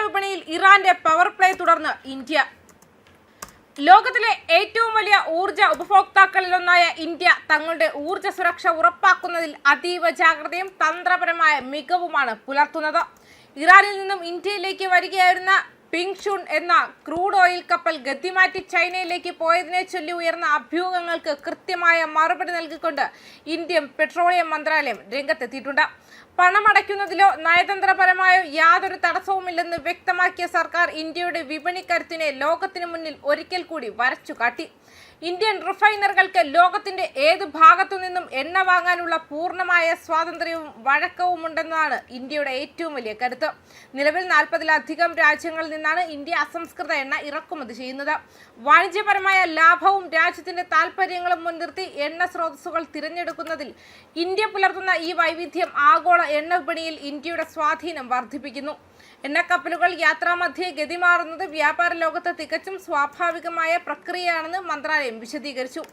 വിപണിയിൽ ഇറാന്റെ power play തുടർന്ന് ഇന്ത്യ. ലോകത്തിലെ ഏറ്റവും വലിയ ഊർജ ഉപഭോക്താക്കളിലൊന്നായ ഇന്ത്യ തങ്ങളുടെ ഊർജ സുരക്ഷ ഉറപ്പാക്കുന്നതിൽ അതീവ ജാഗ്രതയും തന്ത്രപരമായ മികവുമാണ് പുലർത്തുന്നത്. ഇറാനിൽ നിന്നും ഇന്ത്യയിലേക്ക് വരികയായിരുന്ന പിങ്ഷുൺ എന്ന ക്രൂഡ് ഓയിൽ കപ്പൽ ഗതിമാറ്റി ചൈനയിലേക്ക് പോയതിനെ ചൊല്ലി ഉയർന്ന അഭ്യൂഹങ്ങൾക്ക് കൃത്യമായ മറുപടി നൽകിക്കൊണ്ട് ഇന്ത്യൻ പെട്രോളിയം മന്ത്രാലയം രംഗത്തെത്തിയിട്ടുണ്ട്. പണമടയ്ക്കുന്നതിലോ നയതന്ത്രപരമായോ യാതൊരു തടസ്സവുമില്ലെന്ന് വ്യക്തമാക്കിയ സർക്കാർ ഇന്ത്യയുടെ വിപണി കരുത്തിനെ ലോകത്തിന് മുന്നിൽ ഒരിക്കൽ കൂടി വരച്ചുകാട്ടി. ഇന്ത്യൻ റിഫൈനറുകൾക്ക് ലോകത്തിന്റെ ഏത് ഭാഗത്തു നിന്നും എണ്ണ വാങ്ങാനുള്ള പൂർണ്ണമായ സ്വാതന്ത്ര്യവും വഴക്കവുമുണ്ടെന്നാണ് ഇന്ത്യയുടെ ഏറ്റവും വലിയ കരുത്ത്. നിലവിൽ 40-ലധികം രാജ്യങ്ങളിൽ നിന്നാണ് ഇന്ത്യ അസംസ്കൃത എണ്ണ ഇറക്കുമതി ചെയ്യുന്നത്. വാണിജ്യപരമായ ലാഭവും രാജ്യത്തിന്റെ താൽപര്യങ്ങളും മുൻനിർത്തി എണ്ണ സ്രോതസ്സുകൾ തിരഞ്ഞെടുക്കുന്നതിൽ ഇന്ത്യ പുലർത്തുന്ന ഈ വൈവിധ്യം ആഗോള എണ്ണ വിപണിയിൽ ഇന്ത്യയുടെ സ്വാധീനം വർദ്ധിപ്പിക്കുന്നു. എണ്ണക്കപ്പലുകൾ യാത്രാമധ്യേ ഗതിമാറുന്നത് വ്യാപാര ലോകത്ത് തികച്ചും സ്വാഭാവികമായ പ്രക്രിയയാണെന്ന് മന്ത്രാലയം വിശദീകരിച്ചു.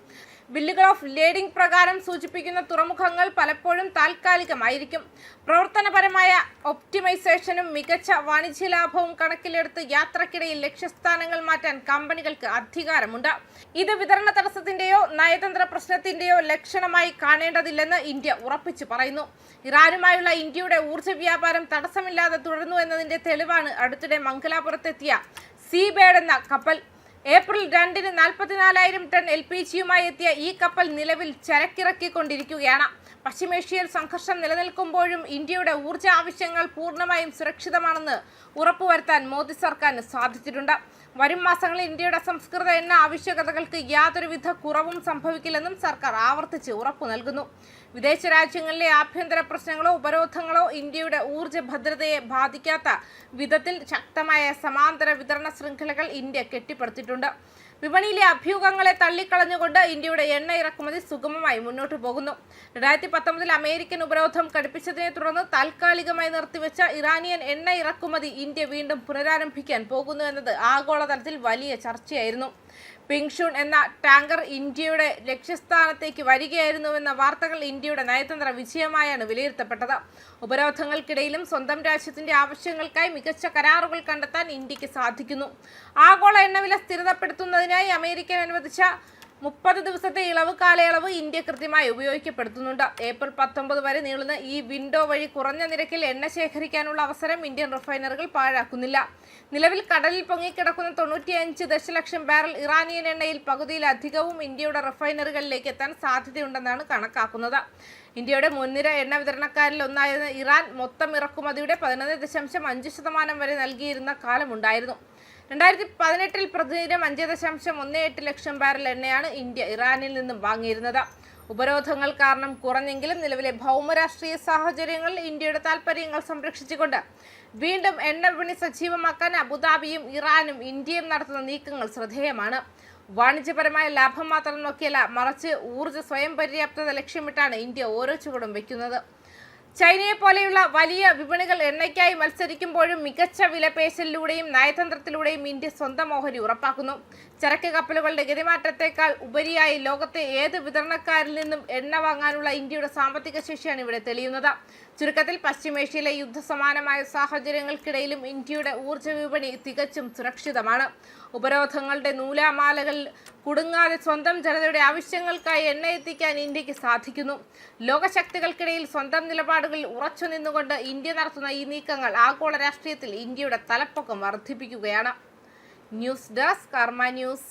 ബില്ലുകൾ ഓഫ് ലേഡിംഗ് പ്രകാരം സൂചിപ്പിക്കുന്ന തുറമുഖങ്ങൾ പലപ്പോഴും താൽക്കാലികമായിരിക്കും. പ്രവർത്തനപരമായ ഒപ്റ്റിമൈസേഷനും മികച്ച വാണിജ്യ ലാഭവും കണക്കിലെടുത്ത് യാത്രക്കിടയിൽ ലക്ഷ്യസ്ഥാനങ്ങൾ മാറ്റാൻ കമ്പനികൾക്ക് അധികാരമുണ്ട്. ഇത് വിതരണ തടസ്സത്തിന്റെയോ നയതന്ത്ര പ്രശ്നത്തിന്റെയോ ലക്ഷണമായി കാണേണ്ടതില്ലെന്ന് ഇന്ത്യ ഉറപ്പിച്ചു പറയുന്നു. ഇറാനുമായുള്ള ഇന്ത്യയുടെ ഊർജ്ജ വ്യാപാരം തടസ്സമില്ലാതെ തുടരുന്നു എന്നതിന്റെ തെളിവാണ് അടുത്തിടെ മംഗലാപുരത്തെത്തിയ സീബേഡ് എന്ന കപ്പൽ. ഏപ്രിൽ 2-ന് 44,000 ടൺ LPG-യുമായി എത്തിയ ഈ കപ്പൽ നിലവിൽ ചരക്കിറക്കിക്കൊണ്ടിരിക്കുകയാണ്. പശ്ചിമേഷ്യയിൽ സംഘർഷം നിലനിൽക്കുമ്പോഴും ഇന്ത്യയുടെ ഊർജ്ജ ആവശ്യങ്ങൾ പൂർണ്ണമായും സുരക്ഷിതമാണെന്ന് ഉറപ്പുവരുത്താൻ മോദി സർക്കാരിന് സാധിച്ചിട്ടുണ്ട്. വരും മാസങ്ങളിൽ ഇന്ത്യയുടെ സംസ്കൃത എണ്ണ ആവശ്യകതകൾക്ക് യാതൊരുവിധ കുറവും സംഭവിക്കില്ലെന്നും സർക്കാർ ആവർത്തിച്ച് ഉറപ്പു നൽകുന്നു. വിദേശ രാജ്യങ്ങളിലെ ആഭ്യന്തര പ്രശ്നങ്ങളോ ഉപരോധങ്ങളോ ഇന്ത്യയുടെ ഊർജ്ജ ഭദ്രതയെ ബാധിക്കാത്ത വിധത്തിൽ ശക്തമായ സമാന്തര വിതരണ ശൃംഖലകൾ ഇന്ത്യ കെട്ടിപ്പടുത്തിട്ടുണ്ട്. വിപണിയിലെ അഭ്യൂഹങ്ങളെ തള്ളിക്കളഞ്ഞുകൊണ്ട് ഇന്ത്യയുടെ എണ്ണ ഇറക്കുമതി സുഗമമായി മുന്നോട്ടു പോകുന്നു. 2019 അമേരിക്കൻ ഉപരോധം കടുപ്പിച്ചതിനെ തുടർന്ന് താൽക്കാലികമായി നിർത്തിവെച്ച ഇറാനിയൻ എണ്ണ ഇറക്കുമതി ഇന്ത്യ വീണ്ടും പുനരാരംഭിക്കാൻ പോകുന്നു എന്നത് ആഗോളതലത്തിൽ വലിയ ചർച്ചയായിരുന്നു. പിങ്ഷുൺ എന്ന ടാങ്കർ ഇന്ത്യയുടെ ലക്ഷ്യസ്ഥാനത്തേക്ക് വരികയായിരുന്നുവെന്ന വാർത്തകൾ ഇന്ത്യയുടെ നയതന്ത്ര വിജയമായാണ് വിലയിരുത്തപ്പെട്ടത്. ഉപരോധങ്ങൾക്കിടയിലും സ്വന്തം രാജ്യത്തിന്റെ ആവശ്യങ്ങൾക്കായി മികച്ച കരാറുകൾ കണ്ടെത്താൻ ഇന്ത്യക്ക് സാധിക്കുന്നു. ആഗോള എണ്ണവില സ്ഥിരതപ്പെടുത്തുന്നതിനായി അമേരിക്കൻ അനുവദിച്ച 30 ദിവസത്തെ ഇളവ് കാലയളവ് ഇന്ത്യ കൃത്യമായി ഉപയോഗിക്കപ്പെടുത്തുന്നുണ്ട്. ഏപ്രിൽ 19 വരെ നീളുന്ന ഈ വിൻഡോ വഴി കുറഞ്ഞ നിരക്കിൽ എണ്ണ ശേഖരിക്കാനുള്ള അവസരം ഇന്ത്യൻ റിഫൈനറുകൾ പാഴാക്കുന്നില്ല. നിലവിൽ കടലിൽ പൊങ്ങിക്കിടക്കുന്ന 95 ദശലക്ഷം ബാരൽ ഇറാനിയൻ എണ്ണയിൽ പകുതിയിലധികവും ഇന്ത്യയുടെ റിഫൈനറികളിലേക്ക് എത്താൻ സാധ്യതയുണ്ടെന്നാണ് കണക്കാക്കുന്നത്. ഇന്ത്യയുടെ മുൻനിര എണ്ണ വിതരണക്കാരിൽ ഒന്നായിരുന്ന ഇറാൻ മൊത്തം ഇറക്കുമതിയുടെ 11.5% വരെ നൽകിയിരുന്ന കാലമുണ്ടായിരുന്നു. 2018 പ്രതിദിനം 5.18 ലക്ഷം ബാരൽ എണ്ണയാണ് ഇന്ത്യ ഇറാനിൽ നിന്നും വാങ്ങിയിരുന്നത്. ഉപരോധങ്ങൾ കാരണം കുറഞ്ഞെങ്കിലും നിലവിലെ ഭൗമരാഷ്ട്രീയ സാഹചര്യങ്ങളിൽ ഇന്ത്യയുടെ താൽപര്യങ്ങൾ സംരക്ഷിച്ചുകൊണ്ട് വീണ്ടും എണ്ണ വിപണി സജീവമാക്കാൻ അബുദാബിയും ഇറാനും ഇന്ത്യയും നടത്തുന്ന നീക്കങ്ങൾ ശ്രദ്ധേയമാണ്. വാണിജ്യപരമായ ലാഭം മാത്രം നോക്കിയല്ല, മറിച്ച് ഊർജ്ജ സ്വയം പര്യാപ്തത ലക്ഷ്യമിട്ടാണ് ഇന്ത്യ ഓരോ ചുവടും വയ്ക്കുന്നത്. ചൈനയെ പോലെയുള്ള വലിയ വിപണികൾ എണ്ണയ്ക്കായി മത്സരിക്കുമ്പോഴും മികച്ച വിലപേശലിലൂടെയും നയതന്ത്രത്തിലൂടെയും ഇന്ത്യ സ്വന്തം ഓഹരി ഉറപ്പാക്കുന്നു. ചരക്ക് കപ്പലുകളുടെ ഗതിമാറ്റത്തെക്കാൾ ഉപരിയായി ലോകത്തെ ഏത് വിതരണക്കാരിൽ നിന്നും എണ്ണ വാങ്ങാനുള്ള ഇന്ത്യയുടെ സാമ്പത്തിക ശേഷിയാണ് ഇവിടെ തെളിയുന്നത്. ചുരുക്കത്തിൽ പശ്ചിമേഷ്യയിലെ യുദ്ധസമാനമായ സാഹചര്യങ്ങൾക്കിടയിലും ഇന്ത്യയുടെ ഊർജ്ജ വിപണി തികച്ചും സുരക്ഷിതമാണ്. ഉപരോധങ്ങളുടെ നൂലാമാലകളിൽ കുടുങ്ങാതെ സ്വന്തം ജനതയുടെ ആവശ്യങ്ങൾക്കായി എണ്ണ എത്തിക്കാൻ ഇന്ത്യക്ക് സാധിക്കുന്നു. ലോകശക്തികൾക്കിടയിൽ സ്വന്തം നിലപാടുകളിൽ ഉറച്ചു നിന്നുകൊണ്ട് ഇന്ത്യ നടത്തുന്ന ഈ നീക്കങ്ങൾ ആഗോള രാഷ്ട്രീയത്തിൽ ഇന്ത്യയുടെ തലപ്പൊക്കം വർദ്ധിപ്പിക്കുകയാണ്. ന്യൂസ് ഡെസ്ക് കർമ്മ ന്യൂസ്.